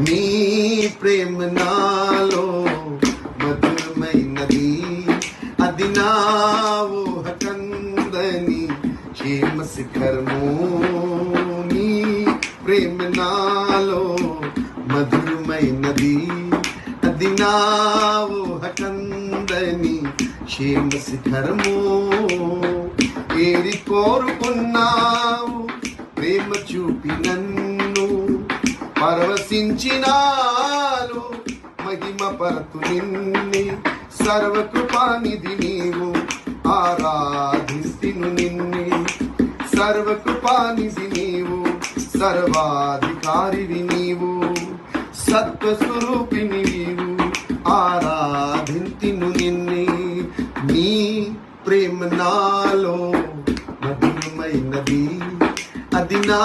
నీ ప్రేమ నాలో మధురమైనది, అది నా ఊహకందని క్షేమ శిఖరము. నీ ప్రేమ నాలో మధురమైనది, అది నా ఊహకందని క్షేమ శిఖరము. ఏరి కోరుకున్నావు ప్రేమ చూపి నన్ను, పరవశించినాలు మహిమ పరతు నిన్నే. సర్వకృపానిధి నీవు, ఆరాధింతిను నిన్నే. సర్వకృపానిధి నీవు, సర్వాధికారివి నీవు, సత్వస్వరూపిణి నీవు, ఆరాధింతిను నిన్నే. నీ ప్రేమ నాలో మధురమైనది, అది నా